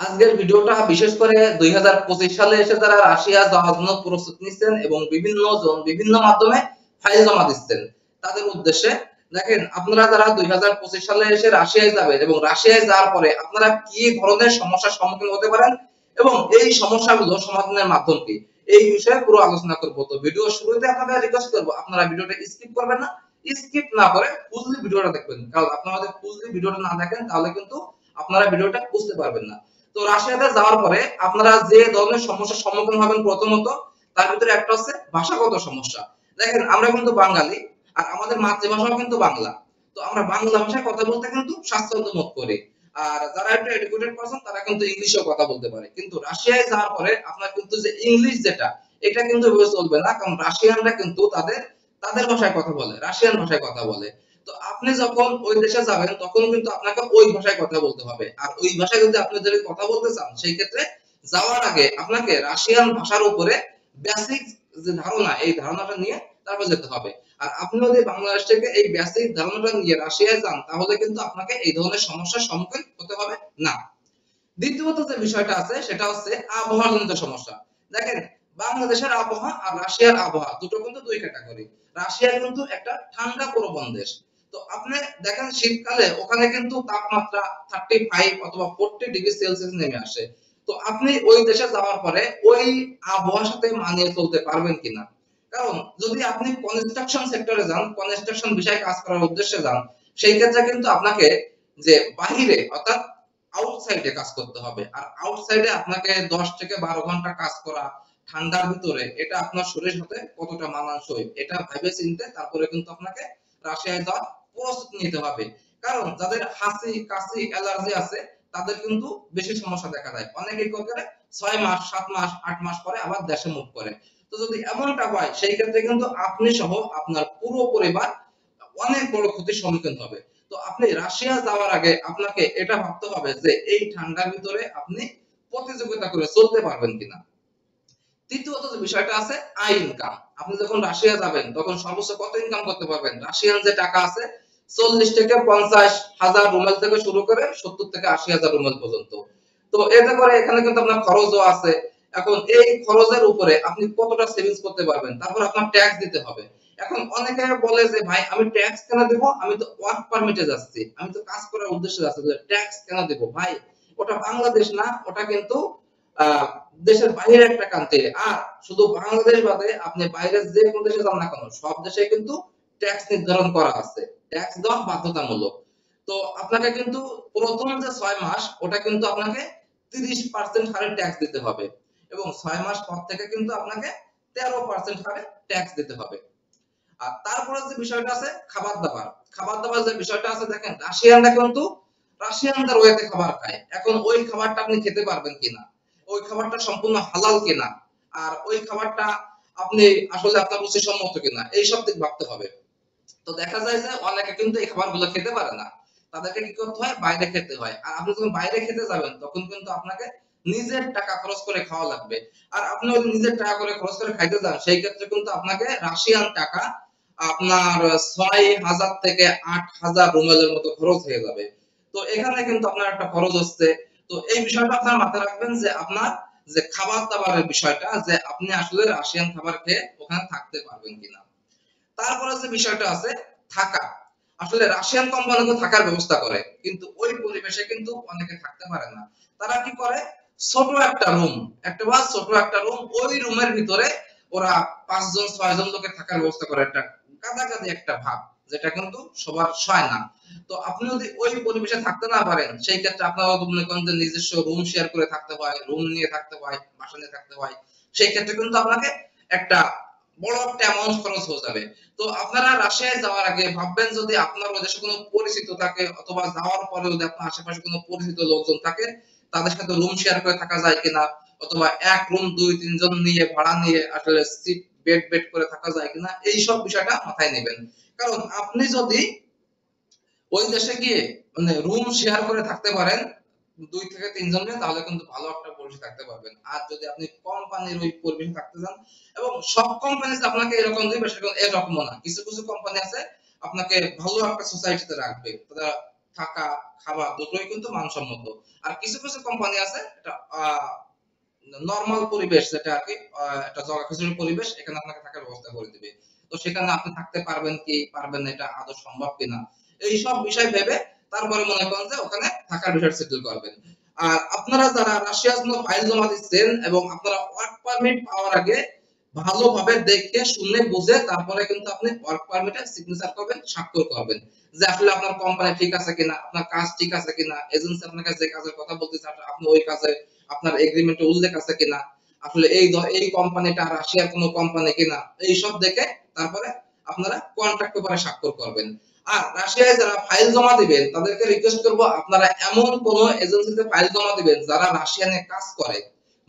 আজকের ভিডিওটা বিশেষ করে 2025 সালে এসে যারা রাশিয়া যাওয়ার জন্য প্রস্তুতি নিচ্ছেন এবং বিভিন্ন মাধ্যমে ফাইল জমা দিচ্ছেন তাদের উদ্দেশ্যে। দেখেন, আপনারা যারা 2025 সালে এসে রাশিয়ায় যাবেন এবং রাশিয়ায় যাওয়ার পরে আপনারা কি ধরনের সমস্যার সম্মুখীন হতে পারেন এবং এই সমস্যাগুলো সমাধানের মাধ্যম কি, এই বিষয়ে পুরো আলোচনা করব। তো ভিডিও শুরুতে আপনাদের রিকোয়েস্ট করব আপনারা ভিডিওটা স্কিপ করবেন না, স্কিপ না করে ফুললি ভিডিওটা দেখবেন, কারণ আপনারা যদি ফুললি ভিডিওটা না দেখেন তাহলে কিন্তু আপনারা ভিডিওটা বুঝতে পারবেন না। তো রাশিয়াতে যাওয়ার পরে আপনারা যে ধরনের সমস্যার সম্মুখীন হবেন, প্রথমত তার ভিতরে একটা হচ্ছে ভাষাগত সমস্যা। দেখেন, আমরা কিন্তু বাঙালি আর আমাদের মাতৃভাষাও কিন্তু বাংলা। তো আমরা বাংলা ভাষায় কথা বলতে কিন্তু স্বাচ্ছন্দ্য বোধ করি। আর যারা একটু এডুকেটেড পারসন তারা কিন্তু ইংলিশেও কথা বলতে পারে। কিন্তু রাশিয়ায় যাওয়ার পরে আপনার কিন্তু যে ইংলিশ যেটা, এটা কিন্তু এভাবে চলবে না, কারণ রাশিয়ানরা কিন্তু তাদের তাদের ভাষায় কথা বলে, রাশিয়ান ভাষায় কথা বলে। তো আপনি যখন ওই দেশে যাবেন তখন কিন্তু আপনাকে ওই ভাষায় কথা বলতে হবে। আর ওই ভাষায় যদি আপনি যদি কথা বলতে চান, সেই ক্ষেত্রে যাওয়ার আগে আপনাকে রাশিয়ান ভাষার উপরে বেসিক যে ধারণা, এই ধারণাটা নিয়ে তারপর যেতে হবে। আর আপনি যদি বাংলাদেশ থেকে এই বেসিক ধারণাটা নিয়ে রাশিয়ায় যান তাহলে কিন্তু আপনাকে এই ধরনের সমস্যার সম্মুখীন হতে হবে না। দ্বিতীয়ত যে বিষয়টা আছে সেটা হচ্ছে আবহাওয়াজনিত সমস্যা। দেখেন, বাংলাদেশের আবহাওয়া আর রাশিয়ার আবহাওয়া দুটো কিন্তু দুই ক্যাটাগরি। রাশিয়া কিন্তু একটা ঠান্ডা প্রবণ দেশ। তো আপনি দেখেন শীতকালে ওখানে কিন্তু তাপমাত্রা 35 অথবা 40 ডিগ্রি সেলসিয়াস নেমে আসে। তো আপনি ওই দেশে যাওয়ার পরে ওই আবহাওয়ার সাথে মানিয়ে চলতে পারবেন কিনা। কারণ যদি আপনি কনস্ট্রাকশন সেক্টরে যান, কনস্ট্রাকশন বিষয়ে কাজ করার উদ্দেশ্যে যান, সেই ক্ষেত্রে কিন্তু আপনাকে যে বাহিরে অর্থাৎ আউটসাইডে কাজ করতে হবে। আর আউটসাইডে আপনাকে 10 থেকে 12 ঘন্টা কাজ করা ঠান্ডার ভিতরে, এটা আপনার শরীরের সাথে কতটা মানানসই এটা ভেবে চিন্তে তারপরে কিন্তু আপনাকে রাশিয়ায় যাওয়ার প্রস্তুতি নিতে হবে। কারণ যাদের হাঁচি কাশি অ্যালার্জি আছে তাদের কিন্তু বেশি সমস্যা দেখা যায়। অনেকেই কি করে 6 মাস 7 মাস 8 মাস পরে আবার দেশে মুভ করে। তো যদি এমনটা হয় সেই ক্ষেত্রে কিন্তু আপনি সহ আপনার পুরো পরিবার অনেক বড় ক্ষতির সম্মুখীন হবে। তো আপনি রাশিয়া যাওয়ার আগে আপনাকে এটা ভাবতে হবে যে এই ঠান্ডার ভিতরে আপনি প্রতিযোগিতা করে চলতে পারবেন কিনা। তৃতীয়ত যে বিষয়টা আছে আয় ইনকাম। আপনি যখন রাশিয়া যাবেন তখন সর্বোচ্চ কত ইনকাম করতে পারবেন। রাশিয়ান যে টাকা আছে 40 থেকে 50,000 রুমেল থেকে শুরু করে 70 থেকে 80,000 রুমেল পর্যন্ত। তো এতে করে এখানে কিন্তু আপনার খরচও আছে। এখন এই খরচের উপরে আপনি কতটা সেভিংস করতে পারবেন, তারপর আপনার ট্যাক্স দিতে হবে। এখন অনেকে বলে যে ভাই আমি ট্যাক্স কেন দেব, আমি তো ওয়ার্ক পারমিটে যাচ্ছি, আমি তো কাজ করার উদ্দেশ্যে যাচ্ছি, ট্যাক্স কেন দেব ভাই। ওটা বাংলাদেশ না, ওটা কিন্তু আহ দেশের বাইরের একটা কান্ট্রি। আর শুধু বাংলাদেশ বাদে আপনি বাইরের যে কোন দেশে যান না কেন সব দেশে কিন্তু ট্যাক্স নির্ধারণ করা আছে, ট্যাক্স দেওয়া বাধ্যতামূলক। তো আপনাকে কিন্তু প্রথম যে 6 মাস ওটা কিন্তু আপনাকে 30% হারে ট্যাক্স দিতে হবে এবং 6 মাস পর থেকে কিন্তু আপনাকে 13% হারে ট্যাক্স দিতে হবে। আর তারপরে যে বিষয়টা আছে খাবার দাবার, খাবার দাবার যে বিষয়টা আছে, দেখেন রাশিয়ানরা কিন্তু রাশিয়ানদের ওয়েতে খাবার খায়। এখন ওই খাবারটা আপনি খেতে পারবেন কিনা, ওই খাবারটা সম্পূর্ণ হালাল কিনা, আর ওই খাবারটা আপনি আসলে আপনার রুচিসম্মত কিনা, এইসব দিক ভাবতে হবে। তো দেখা যায় যে অনেকে কিন্তু এই খাবারগুলো খেতে পারে না, তাদেরকে কি করতে হয় বাইরে খেতে হয়। আর আপনি যখন বাইরে খেতে যাবেন তখন কিন্তু আপনাকে নিজের টাকা খরচ করে খাওয়া লাগবে। আর আপনি যদি নিজের টাকা করে খরচ করে খাইতে যান সেই ক্ষেত্রে কিন্তু আপনাকে রাশিয়ান টাকা আপনার 6,000 থেকে 8,000 রুমেলের মতো খরচ হয়ে যাবে। তো এখানে কিন্তু আপনার একটা খরচ হচ্ছে। তো এই বিষয়টা আপনার মাথায় রাখবেন যে আপনার যে খাবার দাবারের বিষয়টা, যে আপনি আসলে রাশিয়ান খাবার খেয়ে ওখানে থাকতে পারবেন কিনা। তারপরে যে বিষয়টা আছে থাকা, আসলে রাশিয়ান কোম্পানি তো থাকার ব্যবস্থা করে কিন্তু ওই পরিবেশে কিন্তু অনেকে থাকতে পারে না। তারা কি করে ছোট একটা রুম, একটা বা ছোট একটা রুম, ওই রুমের ভিতরে ওরা 5 জন 6 জন লোকের থাকার ব্যবস্থা করে, একটা কাছাকাছি একটা ভাব, যেটা কিন্তু সবার সয় না। তো আপনি যদি ওই পরিবেশে থাকতে না পারেন সেই ক্ষেত্রে আপনারা মনে করেন যে নিজস্ব রুম শেয়ার করে থাকতে হয়, রুম নিয়ে থাকতে হয়, বাসা নিয়ে থাকতে হয়, সেই ক্ষেত্রে কিন্তু আপনাকে একটা বড় একটা অ্যামাউন্ট খরচ হয়ে যাবে। তো আপনারা রাশিয়ায় যাওয়ার আগে ভাববেন যদি আপনার ওই দেশে কোনো পরিচিত থাকে অথবা যাওয়ার পরে যদি আপনার আশেপাশে কোনো পরিচিত লোকজন থাকে তাদের সাথে রুম শেয়ার করে থাকা যায় কিনা, অথবা এক রুম 2-3 জন নিয়ে ভাড়া নিয়ে আসলে সিট বেড বেড করে থাকা যায় কিনা, এই সব বিষয়টা মাথায় নেবেন। কারণ আপনি যদি ওই দেশে গিয়ে মানে রুম শেয়ার করে থাকতে পারেন 2 থেকে 3 জন নিয়ে, তাহলে কিন্তু ভালো একটা পরিবেশে থাকতে পারবেন। আর যদি আপনি কোম্পানির ওই পরিবেশে থাকতে চান, এবং সব কোম্পানি আপনাকে এরকম দিবে সেরকম এরকমও না, কিছু কিছু কোম্পানি আছে আপনাকে ভালো একটা সোসাইটিতে রাখবে, তারা থাকা, খাবার দুটোই কিন্তু মানসম্মত। আর কিছু কিছু কোম্পানি আছে এটা নরমাল পরিবেশ, যেটা আর কি একটা জগা খিচুড়ি পরিবেশ, এখানে আপনাকে থাকার ব্যবস্থা করে দিবে। তো সেখানে আপনি থাকতে পারবেন কি পারবেন না, এটা আদৌ সম্ভব কিনা, এই সব বিষয় ভেবে তারপরে মনে করেন যে ওখানে থাকার বিষয় সেটেল করবেন। আর আপনারা যারা রাশিয়ার জন্য ফাইল জমা দিচ্ছেন এবং আপনারা ওয়ার্ক পারমিট পাওয়ার আগে ভালোভাবে দেখে শুনে বুঝে তারপরে কিন্তু আপনি ওয়ার্ক পারমিটে সিগনেচার করবেন, স্বাক্ষর করবেন, যে আসলে আপনার কোম্পানি ঠিক আছে কিনা, আপনার কাজ ঠিক আছে কিনা, এজেন্সি আপনার কাছে যে কাজের কথা বলতেছে আপনি ওই কাজে আপনার এগ্রিমেন্টে উল্লেখ আছে কিনা, আসলে এই কোম্পানিটা রাশিয়ার কোনো কোম্পানি কিনা, এই সব দেখে তারপরে আপনারা কন্ট্রাক্ট পেপারে স্বাক্ষর করবেন। আর রাশিয়ায় যারা ফাইল জমা দিবেন তাদেরকে রিকোয়েস্ট করব আপনারা এমন কোন এজেন্সিতে ফাইল জমা দিবেন যারা রাশিয়ানে কাজ করে,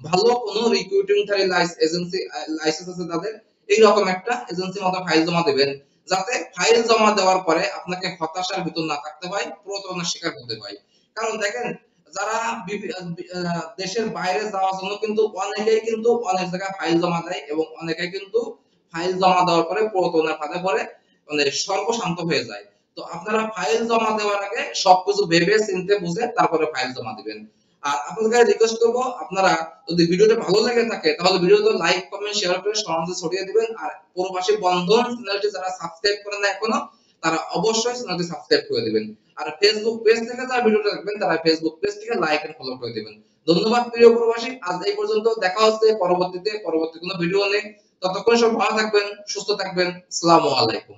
ভালো কোন রিক্রুটিংকারী এজেন্সি লাইসেন্স আছে তাদের, এইরকম একটা এজেন্সি মতো ফাইল জমা দিবেন, যাতে ফাইল জমা দেওয়ার পরে আপনাকে হতাশার ভিতর না থাকতে হয়, প্রতারণার শিকার হতে হয়। কারণ দেখেন, যারা দেশের বাইরে যাওয়ার জন্য কিন্তু অনেকেই কিন্তু অনেক জায়গায় ফাইল জমা দেয় এবং অনেকেই কিন্তু ফাইল জমা দেওয়ার পরে প্রতারণার ফাঁদে পড়ে মানে সর্বশান্ত হয়ে যায়। তো আপনারা ফাইল জমা দেওয়ার আগে সবকিছু ভেবে চিন্তে বুঝে তারপরে ফাইল জমা দিবেন। আর আপনাদের কাছে রিকোয়েস্ট করব, আপনারা যদি ভিডিওটা ভালো লেগে থাকে তাহলে ভিডিওতে লাইক কমেন্ট শেয়ার করে সমাজে ছড়িয়ে দিবেন। আর প্রবাসী বন্ধন চ্যানেলটি যারা সাবস্ক্রাইব করেন না এখনো, তারা অবশ্যই চ্যানেলটি সাবস্ক্রাইব করে দিবেন। আর ফেসবুক পেজ থেকে যারা ভিডিওটা দেখবেন তারা ফেসবুক পেজটিকে লাইক এন্ড ফলো করে দিবেন। ধন্যবাদ প্রিয় প্রবাসী, আজ এই পর্যন্ত, দেখা হচ্ছে পরবর্তী কোনো ভিডিও নিয়ে। ততক্ষণ সব ভালো থাকবেন, সুস্থ থাকবেন। আসসালামু আলাইকুম।